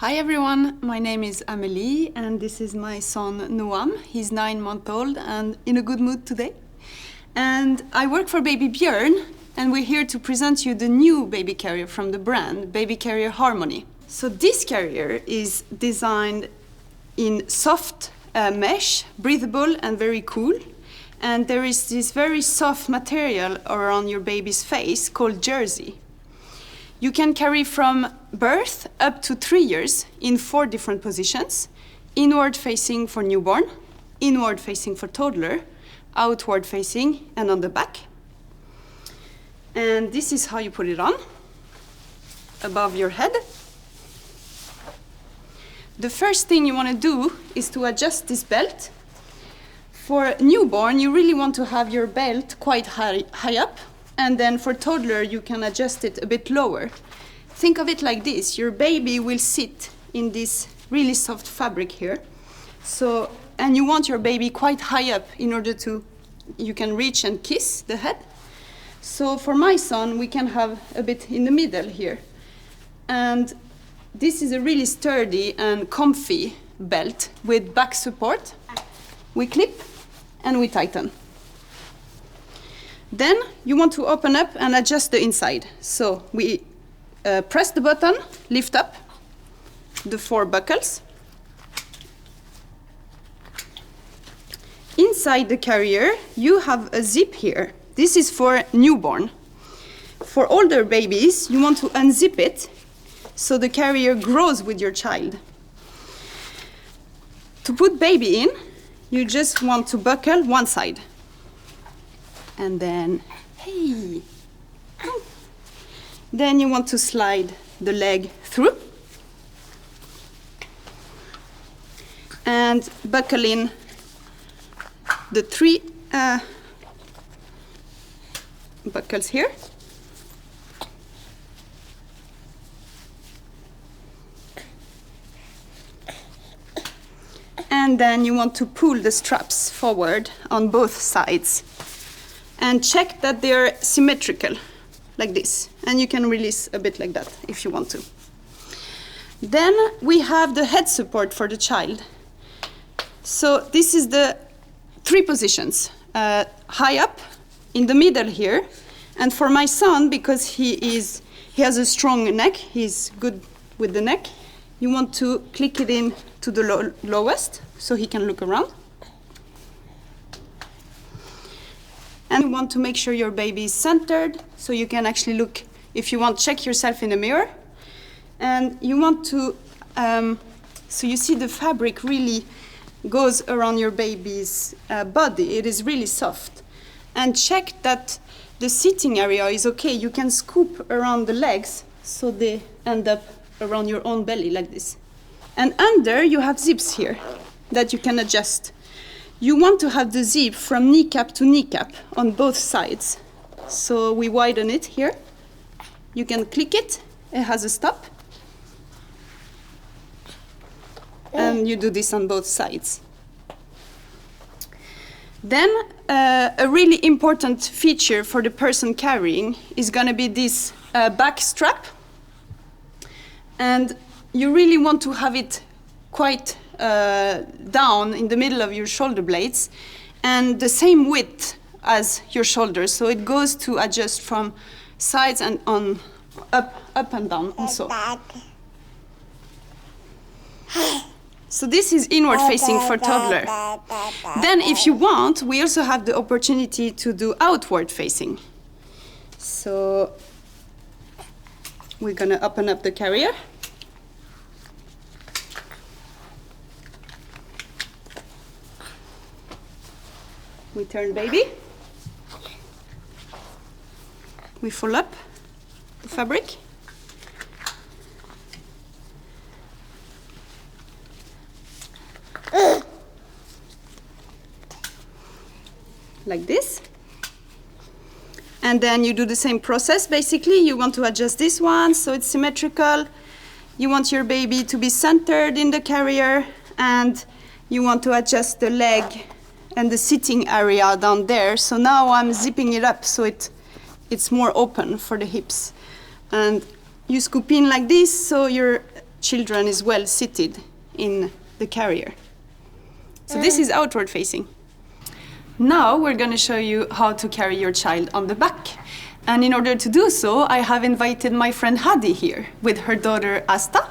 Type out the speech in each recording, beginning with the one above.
Hi everyone, my name is Amélie and this is my son Noam. He's 9 months old and in a good mood today. And I work for Babybjorn and we're here to present you the new baby carrier from the brand, Baby Carrier Harmony. So this carrier is designed in soft mesh, breathable and very cool. And there is this very soft material around your baby's face called jersey. You can carry from birth up to 3 years in 4 different positions: inward facing for newborn, inward facing for toddler, outward facing and on the back. And this is how you put it on, above your head. The first thing you want to do is to adjust this belt. For newborn, you really want to have your belt quite high up, and then for toddler, you can adjust it a bit lower. Think of it like this: your baby will sit in this really soft fabric here. And you want your baby quite high up in order you can reach and kiss the head. So for my son, we can have a bit in the middle here. And this is a really sturdy and comfy belt with back support. We clip and we tighten. Then you want to open up and adjust the inside. So we press the button, lift up the 4 buckles. Inside the carrier, you have a zip here. This is for newborn. For older babies, you want to unzip it so the carrier grows with your child. To put baby in, you just want to buckle one side. And then, hey! Then you want to slide the leg through. And buckle in the 3 buckles here. And then you want to pull the straps forward on both sides. And check that they're symmetrical, like this. And you can release a bit like that if you want to. Then we have the head support for the child. So this is the 3 positions. High up, in the middle here. And for my son, because he has a strong neck, he's good with the neck, you want to click it in to the lowest so he can look around. And you want to make sure your baby is centered, so you can actually look, if you want, check yourself in the mirror. And you want to, so you see the fabric really goes around your baby's body. It is really soft. And check that the sitting area is okay. You can scoop around the legs so they end up around your own belly like this. And under you have zips here that you can adjust. You want to have the zip from kneecap to kneecap on both sides. So we widen it here. You can click it, it has a stop. And you do this on both sides. Then a really important feature for the person carrying is going to be this back strap. And you really want to have it quite down in the middle of your shoulder blades and the same width as your shoulders. So it goes to adjust from sides and on up and down also. So this is inward facing for toddler. Then if you want, we also have the opportunity to do outward facing. So we're gonna open up the carrier. We turn baby. We fold up the fabric. Like this. And then you do the same process. Basically, you want to adjust this one so it's symmetrical. You want your baby to be centered in the carrier, and you want to adjust the leg and the sitting area down there. So now I'm zipping it up so it's more open for the hips. And you scoop in like this so your children is well seated in the carrier. So this is outward facing. Now we're going to show you how to carry your child on the back. And in order to do so, I have invited my friend Hadi here with her daughter Asta.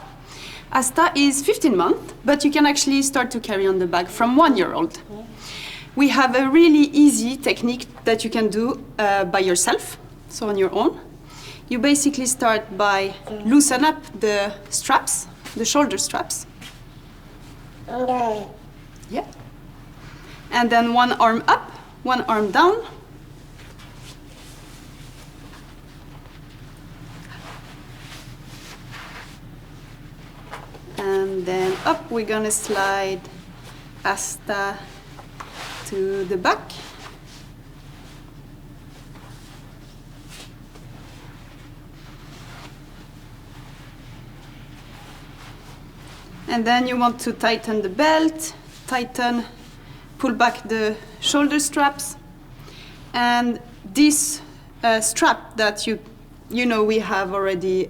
Asta is 15 months, but you can actually start to carry on the back from 1 year old. We have a really easy technique that you can do by yourself, so on your own. You basically start by loosen up the straps, the shoulder straps. Yeah. And then one arm up, one arm down. And then up, we're gonna slide Asta to the back. And then you want to tighten the belt, pull back the shoulder straps. And this strap that you know we have already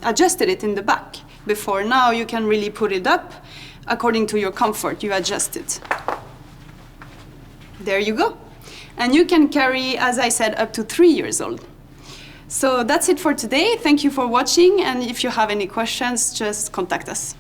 adjusted it in the back before. Now you can really put it up according to your comfort. You adjust it. There you go. And you can carry, as I said, up to 3 years old. So that's it for today. Thank you for watching. And if you have any questions, just contact us.